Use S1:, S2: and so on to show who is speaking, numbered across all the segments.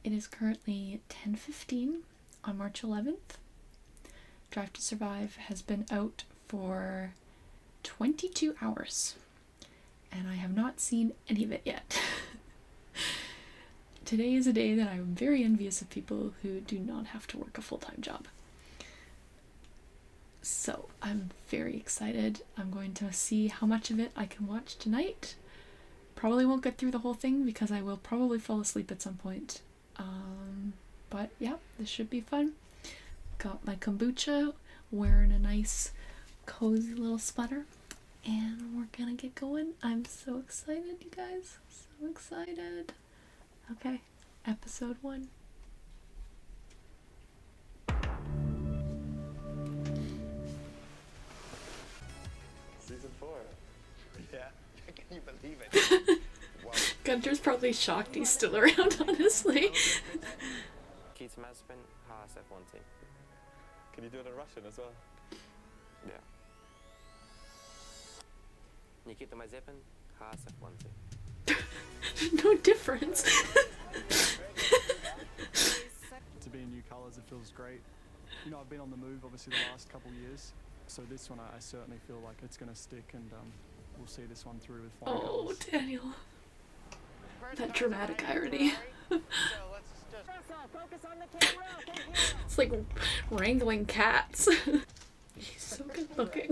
S1: It is currently 10:15 on March 11th. Drive to Survive has been out for 22 hours, and I have not seen any of it yet. Today is a day that I'm very envious of people who do not have to work a full-time job. So I'm very excited. I'm going to see how much of it I can watch tonight. Probably won't get through the whole thing because I will probably fall asleep at some point. But yeah, this should be fun. Got my kombucha, wearing a nice cozy little sweater, and we're gonna get going. I'm so excited, you guys. So excited. Okay, episode 1.
S2: Season 4. Yeah, can you believe it? Wow.
S1: Gunter's probably shocked he's still around, honestly.
S3: Keith Mazepin, Haas F1 team.
S2: Can you do it in Russian as well?
S3: Yeah. Nikita Mazepin, Haas F1 team.
S1: No difference.
S4: To be in new colours, it feels great. You know, I've been on the move obviously the last couple of years, so this one I certainly feel like it's going to stick, and we'll see this one through with flying colours.
S1: Daniel. That dramatic irony. It's like wrangling cats. He's so good looking.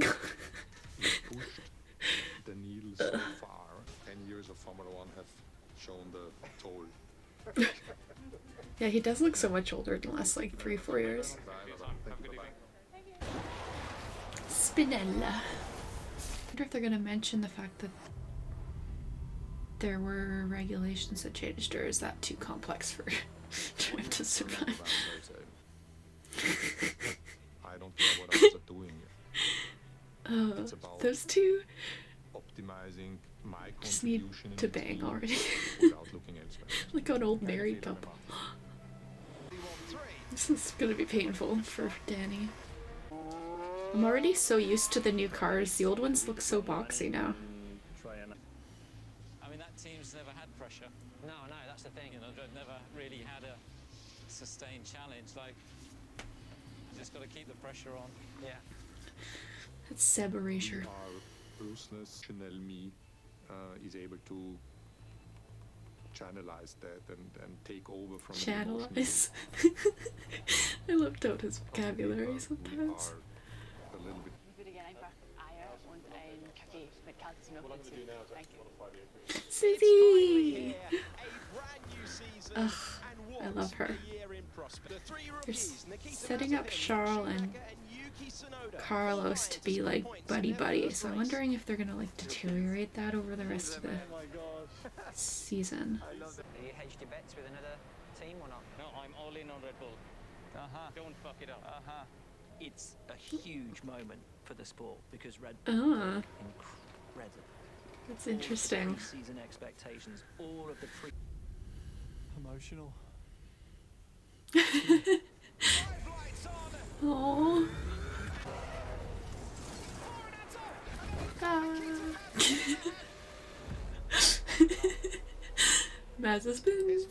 S5: Daniel so far, 10 years of Formula 1 have shown the toll.
S1: Yeah, he does look so much older in the last like 3-4 years. Spinella. I wonder if they're gonna mention the fact that there were regulations that changed, or is that too complex for Drive to Survive?
S5: I don't know what others are doing. It's about
S1: Those two
S5: optimizing my
S1: just need
S5: contribution in
S1: to
S5: the
S1: bang
S5: team
S1: already.
S5: without looking elsewhere.
S1: Like an old married couple. This is gonna be painful for Danny. I'm already so used to the new cars. The old ones look so boxy now.
S6: I mean, that team's never had pressure.
S3: No, that's the thing.
S6: You know, they've never really had a sustained challenge. Like, you just got to keep the pressure on.
S3: Yeah.
S1: That's Seb Erasure.
S5: Our ruthless Chanel me is able to channelize that and take over from the
S1: Channelize. I love Dota's vocabulary sometimes.
S5: We are a little bit.
S7: Ich würde gerne einfach Eier und ein Kaffee mit kaltes Milch dazu. Danke.
S1: Susie! Ugh, I love her. They're setting up Charles and Carlos to be like buddy-buddy, so I'm wondering if they're gonna like deteriorate that over the rest of the season.
S3: Are you hedged your bets with another team or not?
S6: No, I'm all in on Red Bull. Don't fuck it up.
S8: It's a huge moment for the sport because Red Bull
S1: Ah,
S8: incredible.
S1: that's interesting.
S8: Season expectations, all of the pre.
S4: Emotional.
S1: Oh. Maz has been.
S6: This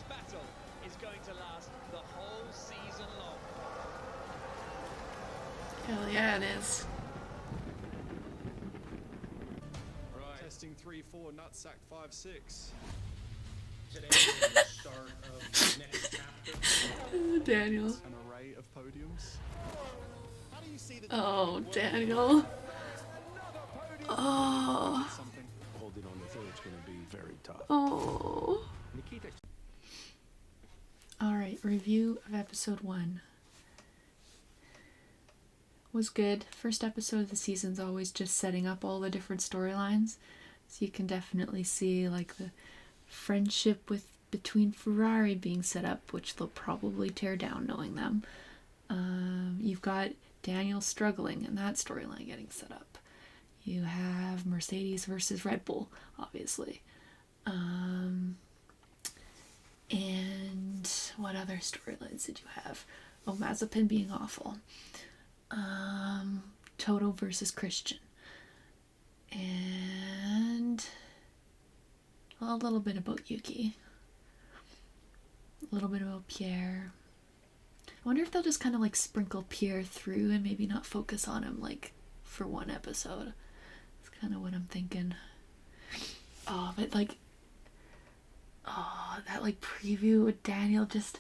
S6: battle is going to last the whole season long.
S1: Hell yeah, it is.
S6: Right.
S4: Testing 3-4, nutsack 5-6.
S9: Today is the start of the next chapter.
S1: Daniel.
S4: An array of podiums.
S1: Oh, Daniel. Oh.
S4: Something.
S5: Holding on to it's going to be very tough.
S1: Oh.
S5: Nikita.
S1: Alright, review of episode 1. Was good. First episode of the season's always just setting up all the different storylines. So you can definitely see like the friendship between Ferrari being set up, which they'll probably tear down knowing them. You've got Daniel struggling and that storyline getting set up. You have Mercedes versus Red Bull, obviously. And what other storylines did you have? Oh, Mazepin being awful. Toto versus Christian. And a little bit about Yuki. A little bit about Pierre. I wonder if they'll just kind of like sprinkle Pierre through and maybe not focus on him like for one episode. That's kind of what I'm thinking. Oh, but like, oh, that like preview with Daniel, just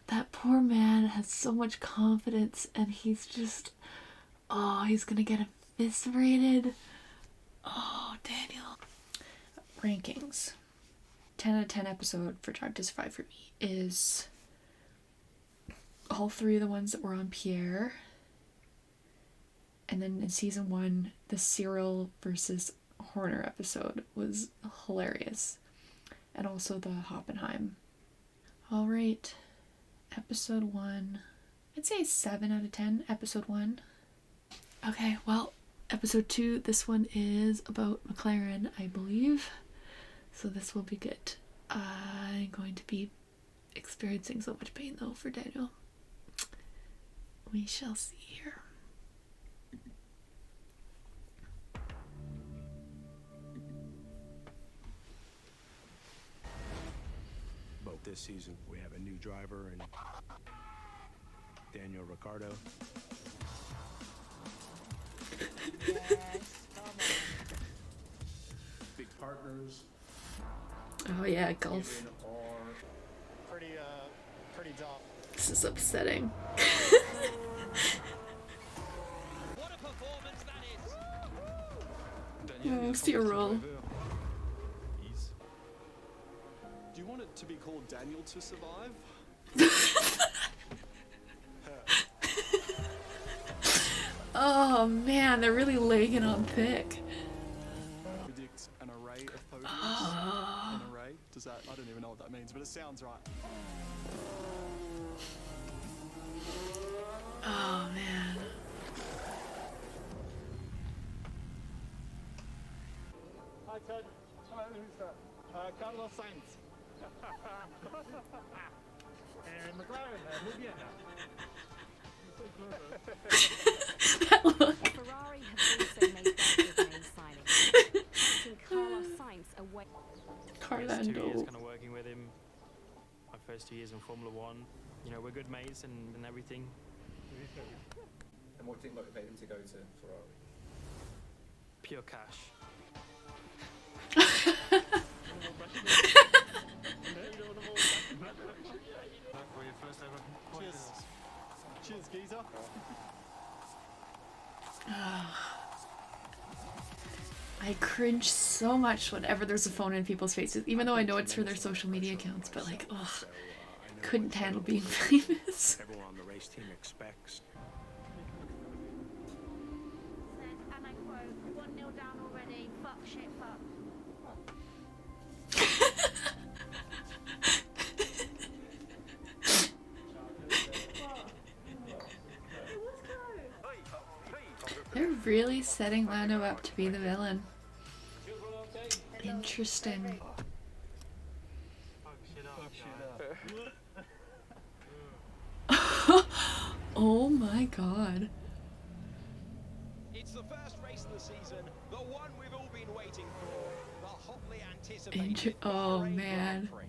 S1: that poor man has so much confidence and he's just, oh, he's gonna get eviscerated. Oh, Daniel. Rankings. 10 out of 10 episode for Drive to Survive for me is all three of the ones that were on Pierre. And then in season 1, the Cyril versus Horner episode was hilarious. And also the Hoppenheim. Alright. Episode 1. I'd say 7 out of 10. Episode 1. Okay, well, episode 2, this one is about McLaren, I believe. So this will be good. I'm going to be experiencing so much pain though for Daniel. We shall see here.
S10: Both this season we have a new driver and Daniel Ricciardo. Big partners.
S1: Oh yeah, golf.
S4: Pretty dark.
S1: This is upsetting.
S6: What a performance that is!
S1: Oh, Cyril.
S4: Do you want it to be called Daniel to Survive?
S1: Oh man, they're really laying it on thick.
S4: Predict an array of podiums. An array? Does that? I don't even know what that means, but it sounds right.
S1: Oh man.
S4: Hi Ted. Hello, who's that? Carlos Sainz. And McLaren, Libya.
S1: That look.
S11: Ferrari have also made their name signing, taking Carlos Sainz away.
S3: First 2 years
S1: Carlando.
S3: kind of working with him. My first 2 years in Formula One. You know, we're good mates and everything.
S2: And what did it motivate him to go to Ferrari?
S3: Pure cash. For your first ever point.
S4: Cheers. Cheers, geezer.
S1: I cringe so much whenever there's a phone in people's faces, even though I know it's for their social media accounts, but like, ugh, couldn't handle being famous.
S10: Everyone on the race team expects.
S11: And I quote, 1-0 down already, fuck shit, fuck.
S1: They're really setting Lando up to be the villain. Interesting. Oh my god.
S9: It's the first race of the season, the one we've all been waiting for, the hotly anticipated
S1: Oh
S9: Bahrain
S1: man.
S9: Grand Prix.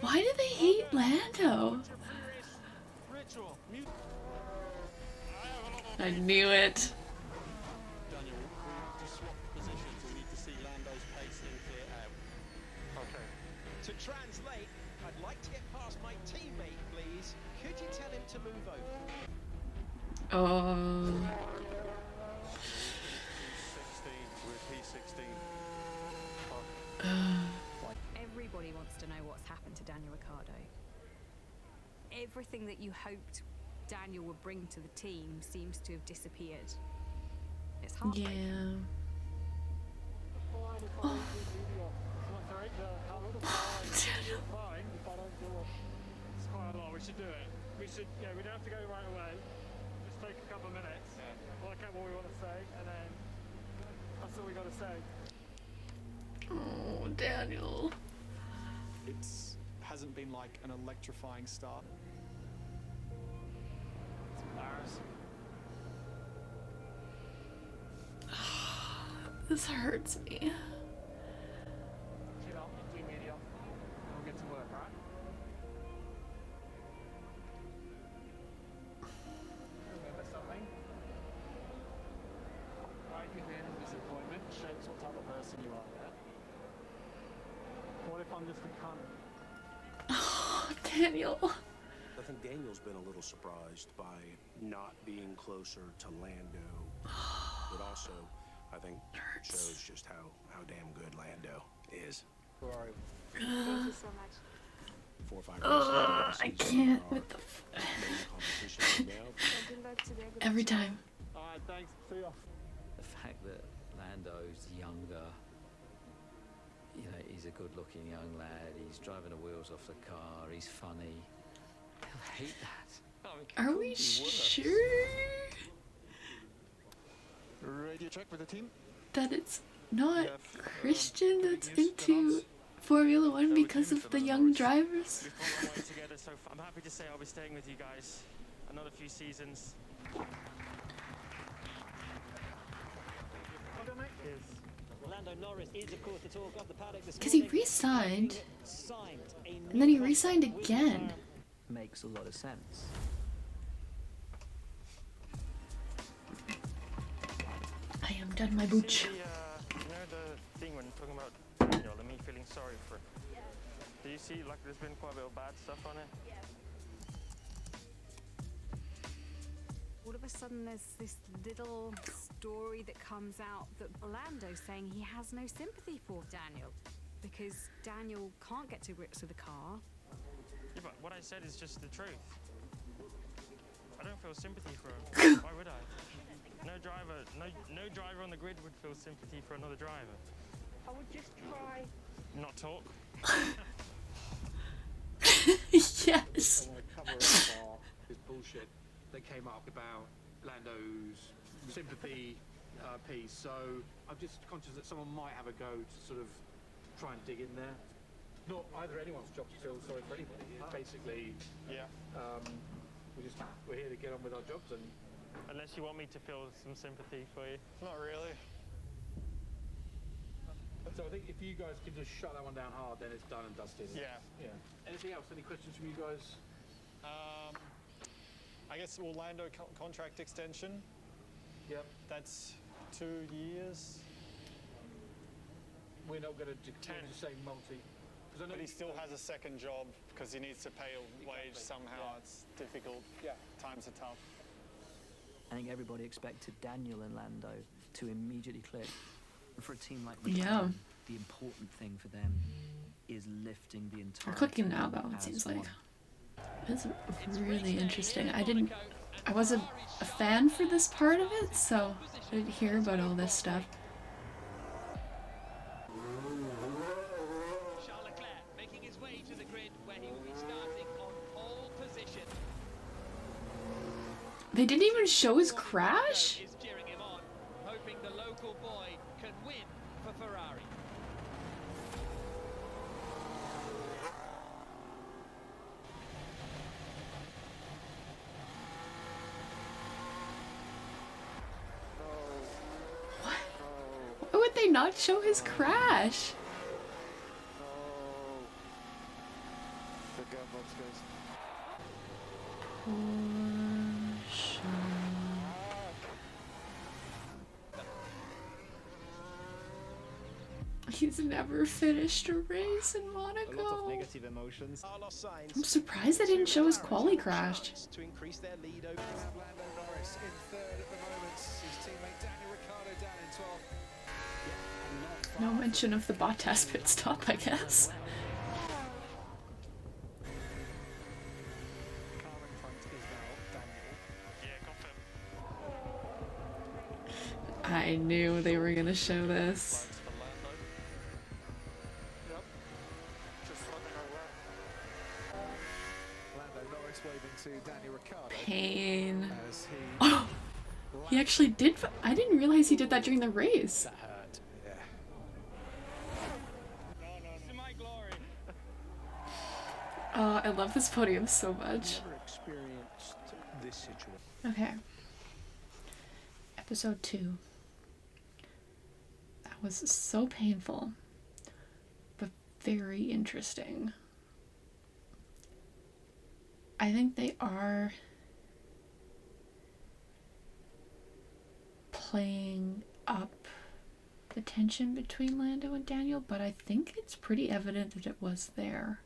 S1: Why do they hate Lando? I knew it.
S9: Daniel, we just swap positions. We need to see Lando's pace in clear out. Okay. To translate, I'd like to get past my teammate, please. Could you tell him to move over?
S1: Oh.
S2: 16 with P16.
S11: Everybody wants to know what's happened to Daniel Ricciardo. Everything that you hoped Daniel would bring to the team seems to have disappeared. It's heartbreaking.
S1: Yeah.
S4: It's quite a lot. We should do it. We don't have to go right away. Just take a couple of minutes, work out what we want to say, and then that's all we got to say.
S1: Oh, Daniel.
S4: It hasn't been like an electrifying start. It's embarrassing.
S1: This hurts me.
S4: Chill out, do media. We'll get to work, right?
S1: Daniel.
S10: I think Daniel's been a little surprised by not being closer to Lando, but also I think shows just how damn good Lando is.
S9: Ferrari.
S7: Thank you so much.
S10: 4 or 5 races
S1: I
S10: into the season
S1: can't
S10: are
S1: with the
S10: main competition now.
S7: Good luck today. Good
S1: every
S7: luck.
S1: time.
S9: Alright, thanks. See ya.
S6: The fact that Lando's younger, you know, he's a good-looking young lad. He's driving the wheels off the car. He's funny. They'll hate that. Oh, it
S1: Are
S6: couldn't
S1: we
S6: be worse.
S1: sure
S9: Radio check with the team.
S1: that it's not Christian that's into Formula One because of the young drivers?
S3: We've come a long way together, so I'm happy to say I'll be staying with you guys another few seasons.
S8: Lando Norris is, of course, the talk of the paddock this
S1: Because he
S8: morning.
S1: re-signed,
S8: Signed a
S1: and
S8: new
S1: then he
S8: contract
S1: re-signed
S8: with
S1: again.
S8: Makes a lot of sense.
S1: I am done my booch.
S3: See the, you know the thing when talking about Daniel and me feeling sorry for him? Do you see, like, there's been quite a bit of bad stuff on it?
S11: All of a sudden there's this little story that comes out that Orlando's saying he has no sympathy for Daniel because Daniel can't get to grips with the car.
S3: Yeah, but what I said is just the truth. I don't feel sympathy for him. Why would I? No driver on the grid would feel sympathy for another driver.
S7: I would just try.
S3: Not talk.
S1: Yes.
S12: I want to cover up this bullshit that came up about Lando's sympathy piece. So I'm just conscious that someone might have a go to sort of try and dig in there. Not either anyone's job to feel sorry for anybody. It's basically, we're here to get on with our jobs. And
S3: Unless you want me to feel some sympathy for you. Not really.
S12: so I think if you guys can just shut that one down hard, then it's done and dusted.
S3: Yeah.
S12: Anything else? Any questions from you guys?
S2: I guess Orlando contract extension.
S12: Yep.
S2: That's 2 years.
S12: We're not going to say multi. I know
S2: But he still has a second job because he needs to pay a wage somehow. It's difficult.
S12: Yeah.
S2: Times are tough.
S8: I think everybody expected Daniel and Lando to immediately click. And for a team like
S1: Yeah.
S8: McLaren, the important thing for them is lifting the entire
S1: We're clicking
S8: team
S1: now though, it
S8: as
S1: seems
S8: one.
S1: like. It's really interesting. I wasn't a fan for this part of it, so I didn't hear about all this stuff.
S9: Charles Leclerc making his way to the grid where he will be starting on pole position.
S1: They didn't even show his crash?
S9: Is cheering him on, hoping the local boy can win for Ferrari.
S1: Why would they not show his crash? He's never finished a race in Monaco.
S9: A lot of negative emotions.
S1: I'm surprised they didn't show his quali crash.
S9: To increase their lead over Lando Norris in third at the moment. His teammate Daniel Ricciardo down in 12th.
S1: No mention of the Bottas pit stop, I guess.
S4: Car in front is now Daniel.
S3: Yeah, confirm.
S1: I knew they were gonna show this.
S9: Lando Norris waving to Daniel Ricciardo
S1: Pain.
S9: as
S1: Oh, he actually did. I didn't realize he did that during the race.
S9: that hurt. Yeah.
S3: To my glory.
S1: Oh, I love this podium so much.
S10: Never experienced this situation.
S1: Okay. Episode 2. That was so painful, but very interesting. I think they are playing up the tension between Lando and Daniel, but I think it's pretty evident that it was there.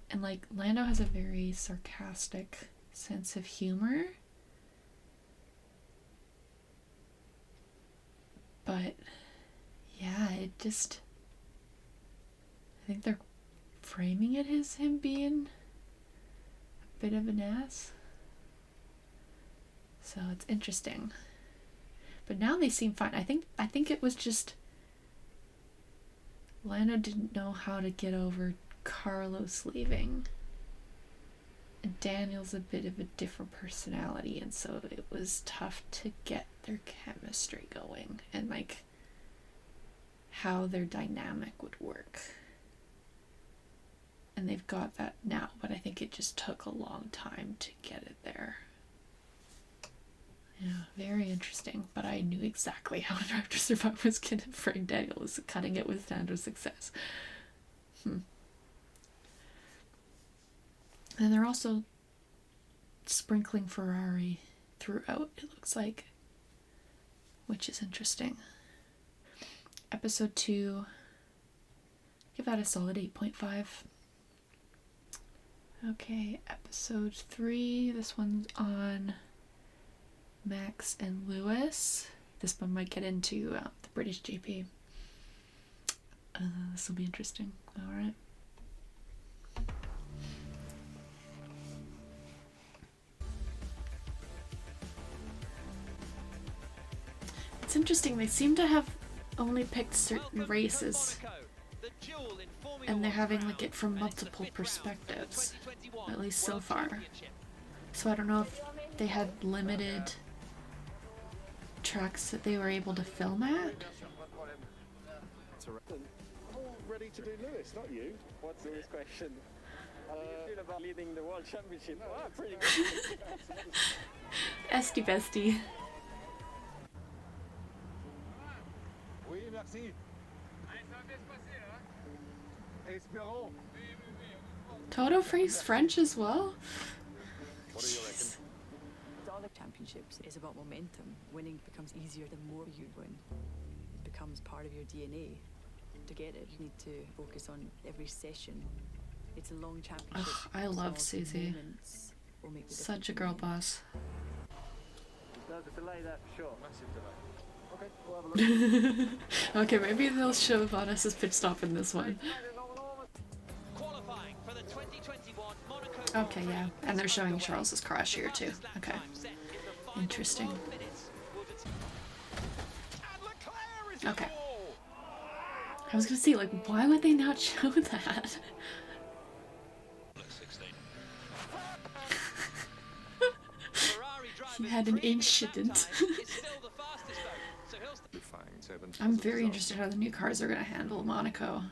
S1: And like Lando has a very sarcastic sense of humor. But yeah, it just, I think they're framing it as him being a bit of an ass. So it's interesting. But now they seem fine. I think it was just Lando didn't know how to get over Carlos leaving. And Daniel's a bit of a different personality, and so it was tough to get their chemistry going and like how their dynamic would work. And they've got that now, but I think it just took a long time to get it there. Yeah, very interesting, but I knew exactly how Drive to Survive was going to frame Daniel as cutting it with Lando's success. And they're also sprinkling Ferrari throughout, it looks like, which is interesting. Episode 2, give that a solid 8.5. Okay, episode 3, this one's on Max and Lewis. This one might get into the British GP. This will be interesting. Alright. It's interesting, they seem to have only picked certain races, and they're having like it from multiple perspectives, at least so far. So I don't know if they had limited tracks that they were able to film at.
S13: Ready to do Lewis, not you. What's Lewis' question? How do you feel about leading the World Championship? Oh, pretty good.
S1: Esty bestie.
S13: Oui, merci. Espérons.
S1: Toto freaks French as well.
S5: What do you reckon?
S14: All the championships is about momentum. Winning becomes easier the more you win. It becomes part of your DNA. To get it, you need to focus on every session. It's a long championship.
S1: Ugh, I love Susie. Such a girl boss.
S13: There's a delay there for sure. Massive delay. Okay, we'll have a look.
S1: Okay, maybe they'll show Bottas's pit stop in this one. Okay, yeah. And they're showing Charles's crash here too. Okay. Interesting. Okay. I was gonna say, like, why would they not show that? He had an incident. I'm very interested how the new cars are gonna handle Monaco,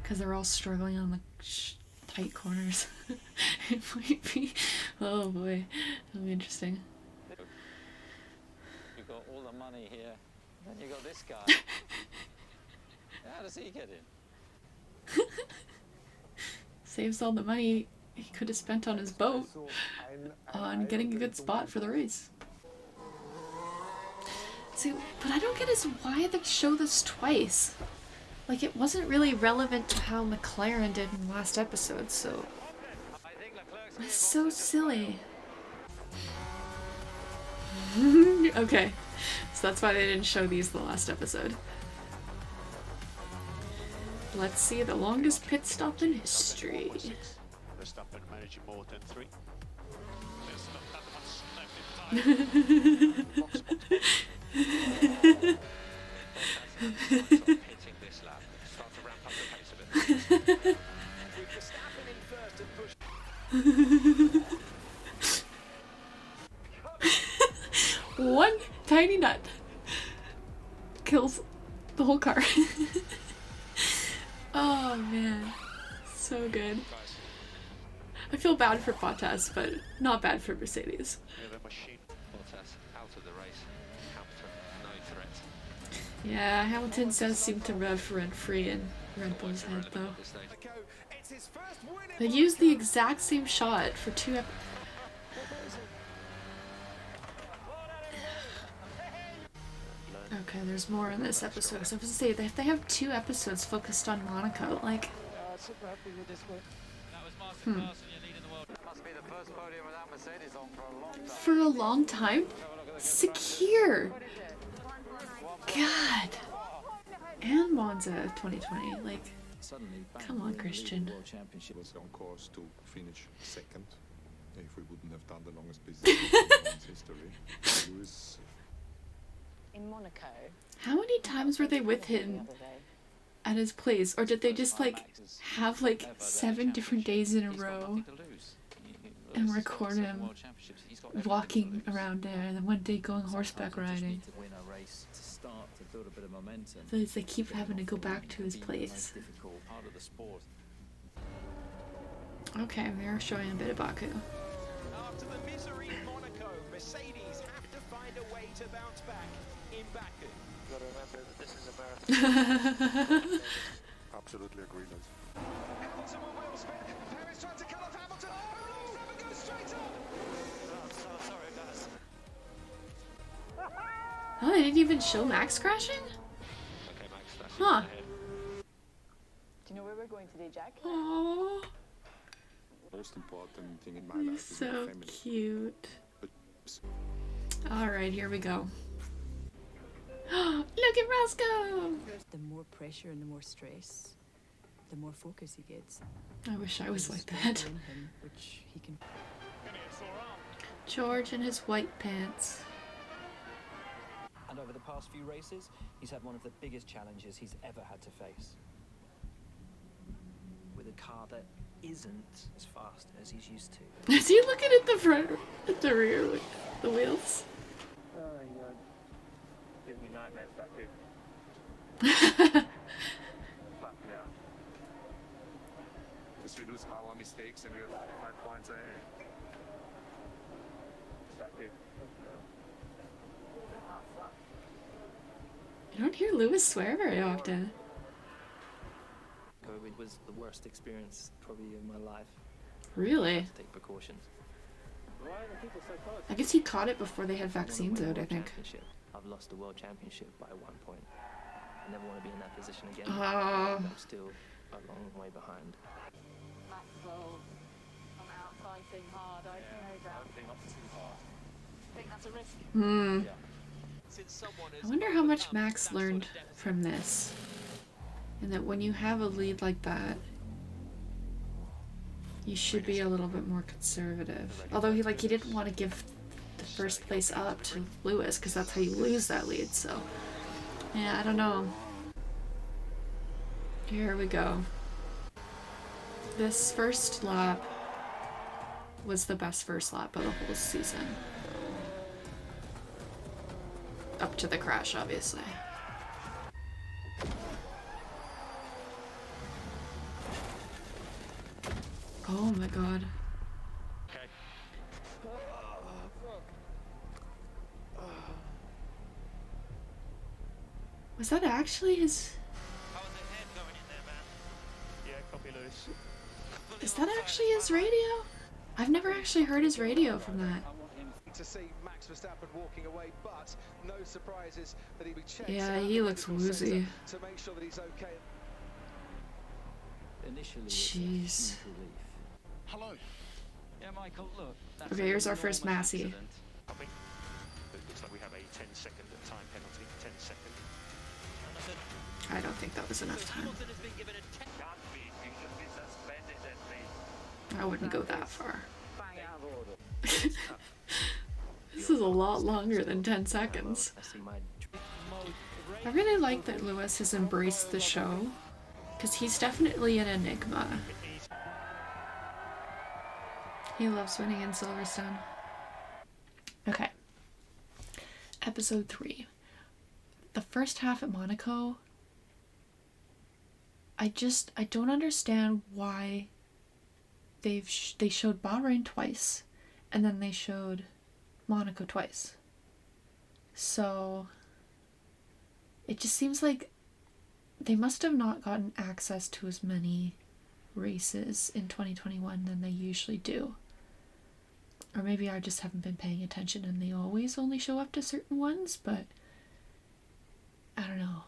S1: because they're all struggling on the tight corners. It might be, oh boy, that'll be interesting.
S6: You've got all the money here, then you got this guy. How does he get in?
S1: Saves all the money he could have spent on his boat on getting a good spot for the race. See, but I don't get is why they show this twice. Like, it wasn't really relevant to how McLaren did in the last episode, so it's so silly. Okay, so that's why they didn't show these the last episode. Let's see the longest pit stop in history.
S15: Verstappen managing more than 3.
S1: One tiny nut kills the whole car. Oh man, so good. I feel bad for Bottas, but not bad for Mercedes.
S6: Bottas out of the race. Hamilton, no threat.
S1: Yeah, Hamilton does seem to rev rent-free in Red Bull's head, though. They used the exact same shot for 2 episodes. Okay, there's more in this episode. So I was gonna say, if they have 2 episodes focused on Monaco, like, For a long time? Secure! God! And Monza 2020, like,
S5: Suddenly,
S1: come on, Christian.
S5: World Championship was on course to finish second. If we wouldn't have done the longest business in Formula One's history, Lewis.
S7: In Monaco.
S1: How many times were they with him at his place? Or did they just, like, have, like, 7 different days in a row and record him walking around there and then one day going horseback riding? So it's they keep having to go back to his place. Okay, they're showing a bit of Baku.
S9: After the misery in Monaco, Mercedes have to find a way to bounce back in Baku.
S15: You gotta remember that this is a marathon.
S5: Absolutely agreement.
S9: Hamilton will wheel spin. Perez trying to cut off Hamilton. Oh, Verstappen goes straight up.
S15: I'm so sorry, guys.
S1: Oh, they didn't even show Max crashing?
S15: Okay, Max, that's
S1: Huh.
S7: Do you know where we're going today, Jack?
S1: Aww.
S5: Most important thing in my
S1: He's
S5: life is my
S1: so
S5: family.
S1: cute. Alright, here we go. Look at Roscoe!
S14: The more pressure and the more stress, the more focus he gets.
S1: I wish I was like that.
S14: In him, which he can.
S1: George in his white pants.
S8: And over the past few races, he's had one of the biggest challenges he's ever had to face. With a car that isn't as fast as he's used to.
S1: Is he looking at the front, at the rear with the wheels?
S13: Oh, yeah. Gives me nightmares, that too. But, yeah.
S5: Just reduce our mistakes and we're 5 points ahead.
S13: That too.
S1: You don't hear Lewis swear very often.
S8: COVID was the worst experience probably of my life.
S1: Really?
S8: Take precautions.
S13: Why are the people so close?
S1: I guess he caught it before they had vaccines out, I think.
S8: I've lost the world championship by 1 point. I never want to be in that position again.
S1: Oh.
S8: I'm still a long way behind.
S7: Max will come out fighting hard, I know that.
S13: Hopefully not too hard.
S7: I think that's a risk.
S1: Hmm.
S9: Since someone
S1: I wonder how much Max learned from this. And that when you have a lead like that, you should be a little bit more conservative. Although he didn't want to give the first place up to Lewis because that's how you lose that lead. So yeah, I don't know. Here we go. This first lap was the best first lap of the whole season. Up to the crash, obviously. Oh my god.
S15: Okay.
S1: Was that actually his...
S3: How was the head going in there, man? Yeah, copy Lewis.
S1: Is that actually his radio? I've never actually heard his radio from that.
S9: to see Max Verstappen walking away, but no surprises that he'll be checked.
S1: Yeah,
S9: out
S1: he
S9: at the
S1: looks
S9: medical centre
S1: woozy.
S9: to make sure that he's okay.
S8: Initially,
S1: Jeez.
S8: it's a huge relief.
S15: Hello.
S6: Yeah, Michael, look. That's
S1: Okay,
S6: an
S1: here's our first
S6: enormous
S1: Massey.
S6: accident.
S15: Copy. It looks like we have a 10-second time penalty. 10 second.
S1: I don't think that was enough time.
S15: Hamilton has been given a 10. Can't be. You should be suspended at least.
S1: I wouldn't go that far.
S7: Bang out of order.
S1: This is a lot longer than 10 seconds. I really like that Lewis has embraced the show, because he's definitely an enigma. He loves winning in Silverstone. Okay. Episode 3. The first half at Monaco, I don't understand why they showed Bahrain twice, and then they showed Monaco twice. So it just seems like they must have not gotten access to as many races in 2021 than they usually do. Or maybe I just haven't been paying attention and they always only show up to certain ones, but I don't know.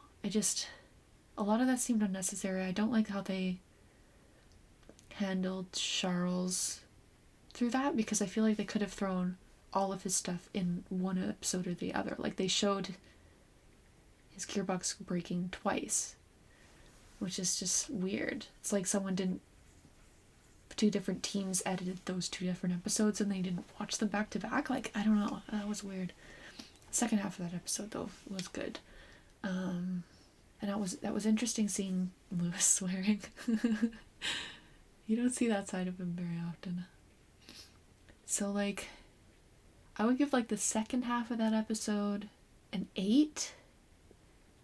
S1: A lot of that seemed unnecessary. I don't like how they handled Charles through that, because I feel like they could have thrown all of his stuff in one episode or the other. Like, they showed his gearbox breaking twice, which is just weird. It's like someone didn't, two different teams edited those two different episodes and they didn't watch them back to back. Like, I don't know, that was weird. Second half of that episode though was good, and that was interesting seeing Lewis swearing. You don't see that side of him very often. So like, I would give like the second half of that episode an 8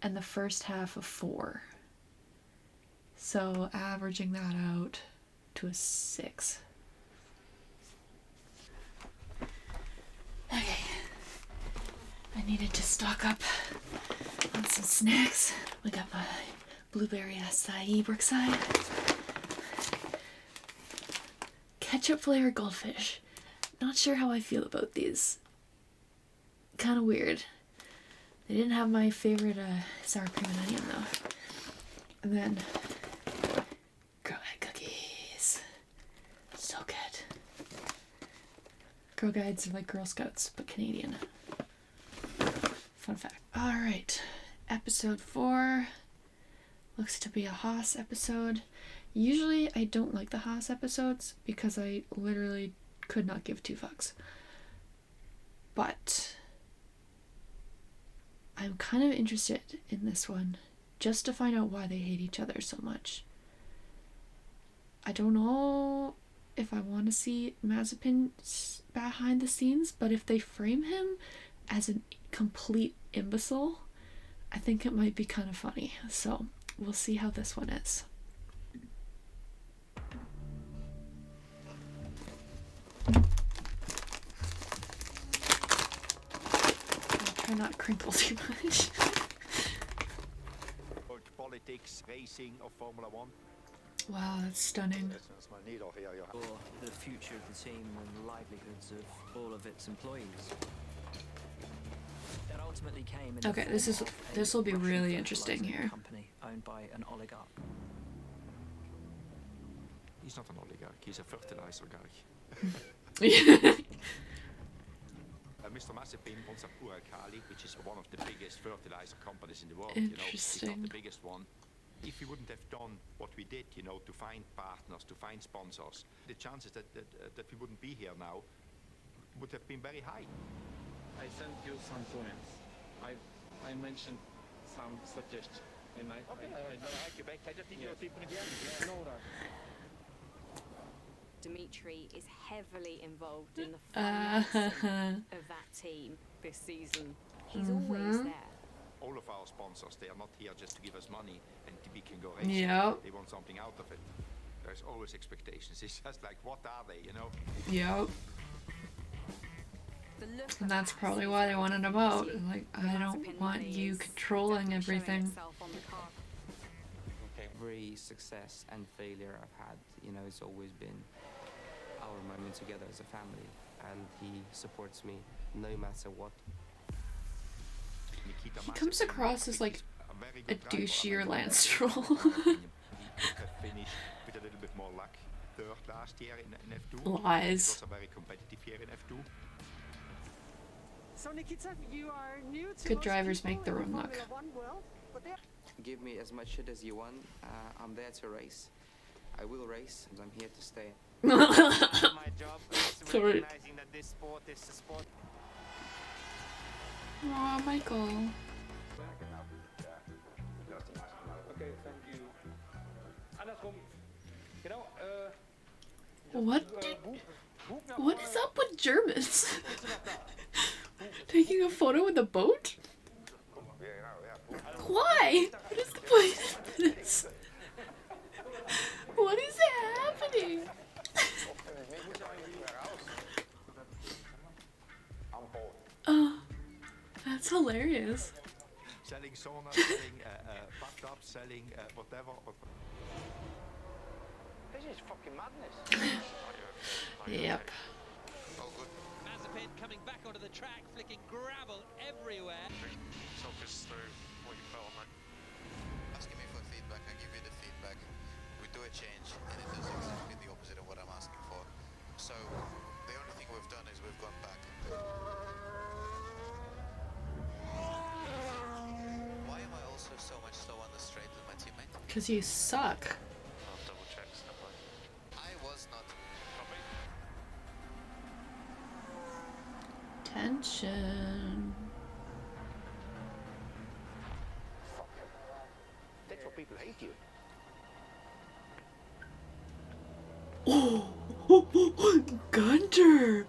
S1: and the first half a 4. So averaging that out to a 6. Okay. I needed to stock up on some snacks. We got my blueberry acai Brookside. Ketchup flavored goldfish. Not sure how I feel about these. Kind of weird. They didn't have my favorite sour cream and onion though. And then Girl Guide cookies. So good. Girl Guides are like Girl Scouts, but Canadian. Fun fact. Alright. Episode 4. Looks to be a Haas episode. Usually I don't like the Haas episodes because I literally could not give two fucks. But I'm kind of interested in this one just to find out why they hate each other so much. I don't know if I want to see Mazepin behind the scenes, but if they frame him as a complete imbecile, I think it might be kind of funny. So we'll see how this one is. I'll try not to crinkle too much.
S16: Politics, racing of Formula 1.
S1: Wow, that's stunning.
S8: For the future of the team and the livelihoods of all of its employees. That ultimately came in
S1: Okay, this will be really interesting here.
S8: Company owned by an oligarch.
S16: He's not an oligarch, he's a fertilizer guy. Mr. Mazepin owns Uralkali, which is one of the biggest fertilizer companies in the world. You know, it's not the biggest one. If we wouldn't have done what we did, you know, to find partners, to find sponsors, the chances that we wouldn't be here now would have been very high.
S17: I sent you some points. I mentioned some suggestions. And I
S16: like you back. I just need your people again.
S17: No,
S11: Dimitri is heavily involved in the financing of that team this season. He's always there.
S16: All of our sponsors, they are not here just to give us money and we can go racing.
S1: Yep.
S16: They want something out of it. There's always expectations. It's just like, what are they, you know?
S1: Yep. And that's probably why they wanted him out. Like, I don't want you controlling everything.
S18: Every success and failure I've had, you know, it's always been our moment together as a family, and he supports me no matter what.
S1: He comes across as like a douchier Lance Stroll.
S16: Finished with a little bit more luck. Third last year in F2.
S1: Lies.
S16: It was a very competitive year in F2.
S19: So Nikita, you are new to
S1: Good drivers make their own luck.
S18: Give me as much shit as you want. I'm there to race. I will race, and I'm here to stay.
S3: My job is recognizing that this sport is a sport.
S1: Aw, Michael.
S17: Okay, thank you. Andersrum. Genau,
S1: What is up with Germans? Taking a photo with a boat? Why? What is the point of this? What is happening? Oh, that's hilarious.
S16: Selling sauna, selling bathtubs, selling whatever.
S9: This is fucking madness.
S1: Yep.
S20: Mazepin coming back onto the track, flicking gravel everywhere.
S15: Talk us through what you felt on that.
S21: Asking me for feedback, I give you the feedback. We do a change, and it does exactly the
S1: Because you suck.
S15: I'll double check stuff like
S21: I was not.
S1: Tension.
S10: That's what people hate you.
S1: Oh, Gunter.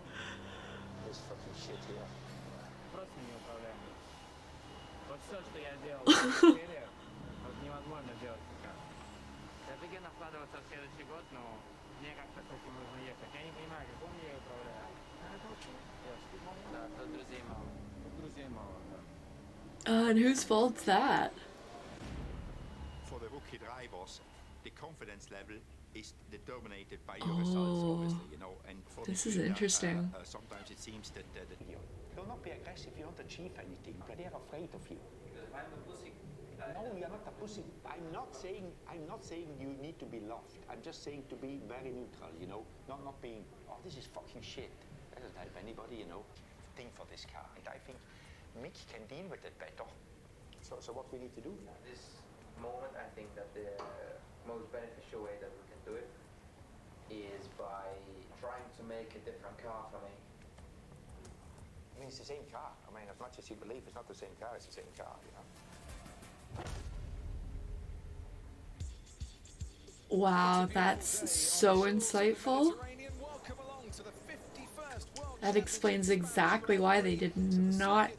S10: This fucking shit here.
S12: Просто не управляемый. Вот все, что я делал в серии, вот невозможно делать сейчас. Я таки накладываться в следующий год, но мне как-то с этим нужно ехать. Я не понимаю, как он ее управляет. Да, тут друзей мало. Тут друзей мало, да.
S1: And whose fault's that?
S16: For the rookie drivers, the confidence level is determined by your results, obviously, you know. And for
S1: This
S16: the
S1: is
S16: fielder,
S1: interesting.
S16: Sometimes it seems that
S10: You will not be aggressive, you don't achieve anything, but they're afraid of you.
S12: I'm a pussy.
S10: No, you're not a pussy. I'm not saying you need to be loved. I'm just saying to be very neutral, you know, not being, oh, this is fucking shit. That doesn't help anybody, you know. Thing for this car, and I think Mick can deal with it better. So what we need to do?
S18: At this moment, I think that the most beneficial way that we can do it is by trying to make a different car for me.
S10: I mean, it's the same car. I mean, as much as you believe it's not the same car, it's the same car, you know.
S1: Wow, that's so insightful. That explains exactly why they did not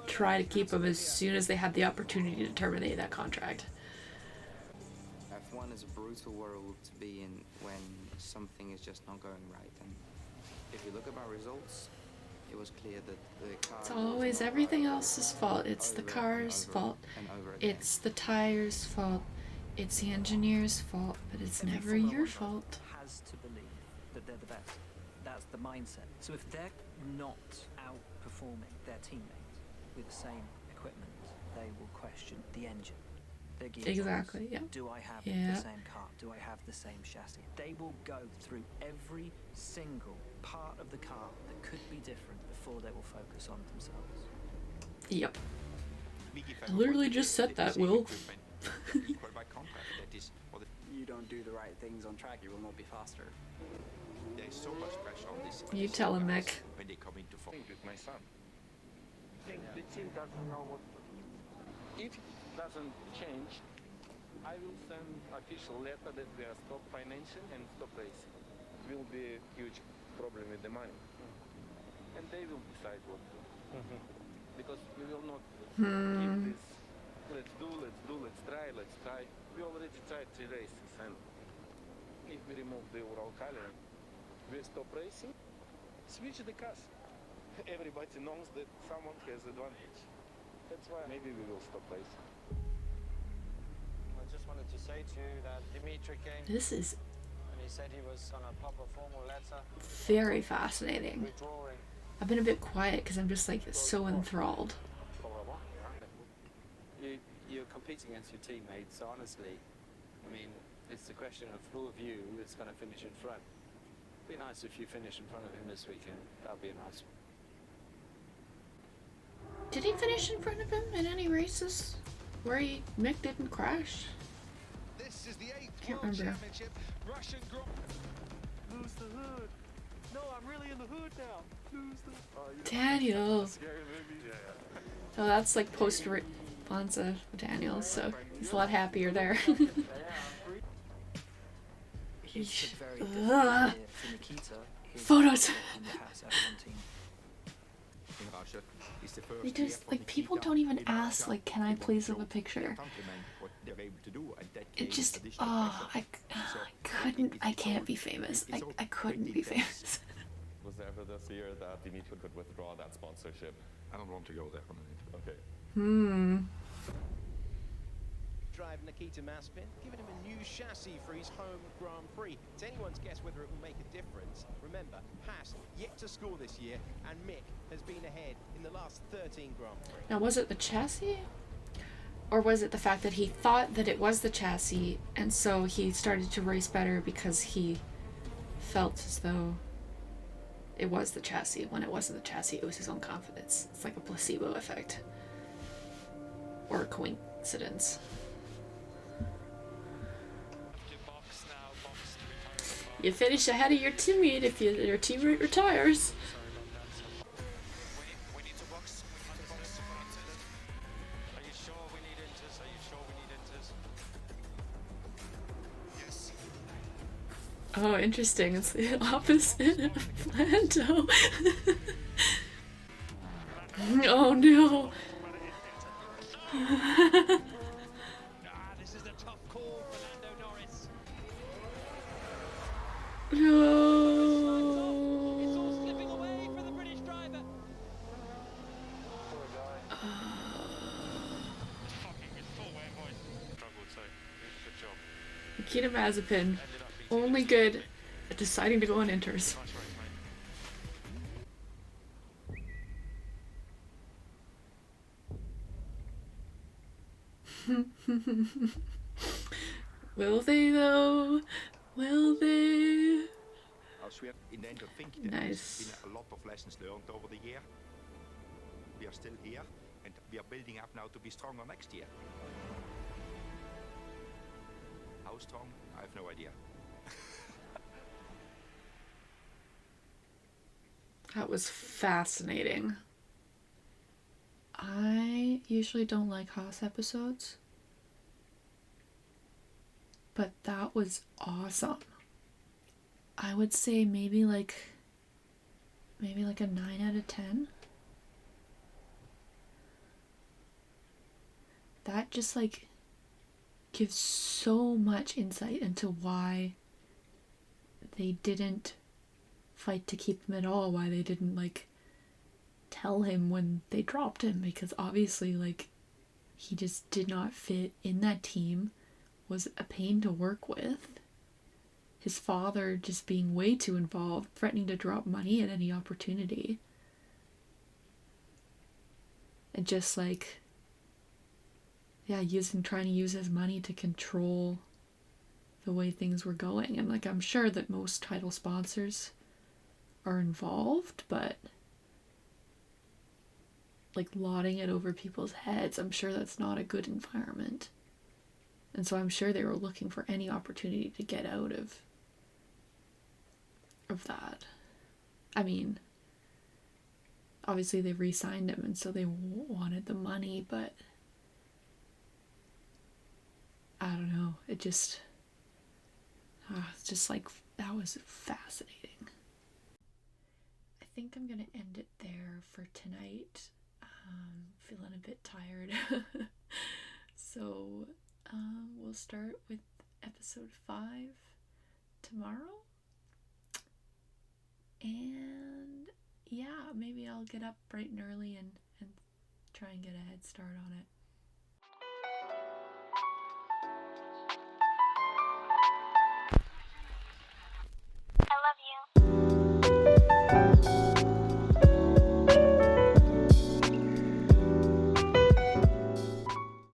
S1: try to keep him as soon as they had the opportunity to terminate that contract.
S18: F1 is a brutal world to be in when something is just not going right. And if you look at our results, it was clear that the car...
S1: It's always everything else's fault. It's the car's fault. It's the tires' fault. It's the engineer's fault. But it's never your fault.
S8: Has to believe that they're the best. That's the mindset. So if they're not outperforming their teammates with the same equipment, they will question the engine. Their gearbox.
S1: Exactly, yeah.
S8: Do I have
S1: Yeah.
S8: the same car? Do I have the same chassis? They will go through every single part of the car that could be different before they will focus on themselves.
S1: Yep. I literally just said that, Will.
S22: You don't do the right things on track, you will not be faster.
S16: There's so much pressure on this.
S1: You tell him, Mick.
S16: When they come into form.
S17: With my son.
S12: I think the team doesn't know what to do.
S17: If it doesn't change, I will send official letter that we are stop financing and stop racing. It will be a huge problem with the money. And they will decide what to do. Because we will not keep this, let's try. We already tried 3 races, and if we remove the Ural Kali, we stop racing, switch the cars. Everybody knows that someone has advantage. That's why maybe we will stop racing.
S9: I just wanted to say to you that Dimitri came
S1: This is
S9: and he said he was on a proper formal letter
S1: very fascinating.
S9: withdrawing.
S1: I've been a bit quiet because I'm just like so enthralled.
S22: You're competing against your teammates, so honestly, I mean, it's the question of who of you is going to finish in front. It'd be nice if you finish in front of him this weekend. That'd be a nice one.
S1: Did he finish in front of him in any races where Mick didn't crash?
S9: This is the 8th
S1: Can't
S9: World
S1: remember.
S9: Championship. Russian Grand.
S12: Lose the hood. No, I'm really in the hood now. Lose the...
S1: Daniel.
S12: Scary movie. Yeah.
S1: Oh, that's like post-response of Daniel, so he's a lot happier there.
S8: It's a very
S1: Ugh.
S8: difficult year for Nikita. His
S1: Photos.
S8: in the Haas F1 team.
S16: In Russia, it's the first
S1: They
S16: year
S1: just
S16: for
S1: like people
S16: Nikita
S1: don't even
S16: in
S1: ask
S16: Russia.
S1: like, can I please have a picture?
S16: Compliment what they're able to do, and that
S1: It
S16: creates
S1: just
S16: additional pressure.
S1: I can't be famous. I couldn't be famous.
S23: Was there ever this year that Dimitri could withdraw that sponsorship?
S5: I don't want to go there on it.
S23: Okay.
S9: Drive Nikita Mazepin, giving him a new chassis for his home Grand Prix. It's anyone's guess whether it will make a difference. Remember, Haas yet to score this year, and Mick has been ahead in the last 13 Grand Prix.
S1: Now, was it the chassis? Or was it the fact that he thought that it was the chassis, and so he started to race better because he felt as though it was the chassis, when it wasn't the chassis, it was his own confidence. It's like a placebo effect. Or a coincidence. You finish ahead of your teammate if your teammate retires.
S3: We need to box. Are you sure we need inters? Are you sure we need inters? Yes.
S1: Oh, interesting. It's the opposite of Lando. Oh no.
S20: This is a tough call for Lando Norris.
S1: No.
S20: It's all slipping away for the British driver.
S3: It's full way, boys. Struggled, so good job.
S1: Nikita Mazepin, only good at deciding to go on inters.
S3: Nice race, mate.
S1: Will they though? Will they?
S16: As we have in the end, I think
S1: Nice.
S16: there's been a lot of lessons learned over the year. We are still here, and we are building up now to be stronger next year. How strong? I have no idea.
S1: That was fascinating. I usually don't like Haas episodes, but that was awesome. I would say maybe like a 9 out of 10. That just like gives so much insight into why they didn't fight to keep him at all, why they didn't like tell him when they dropped him, because obviously like he just did not fit in that team, was a pain to work with. His father just being way too involved, threatening to drop money at any opportunity. And just like, yeah, trying to use his money to control the way things were going. And like, I'm sure that most title sponsors are involved, but like lauding it over people's heads, I'm sure that's not a good environment. And so I'm sure they were looking for any opportunity to get out of that. I mean, obviously they re-signed him and so they wanted the money, but I don't know, it's just like, that was fascinating. I think I'm gonna end it there for tonight. Feeling a bit tired. So we'll start with episode 5 tomorrow. And yeah, maybe I'll get up bright and early and try and get a head start on it.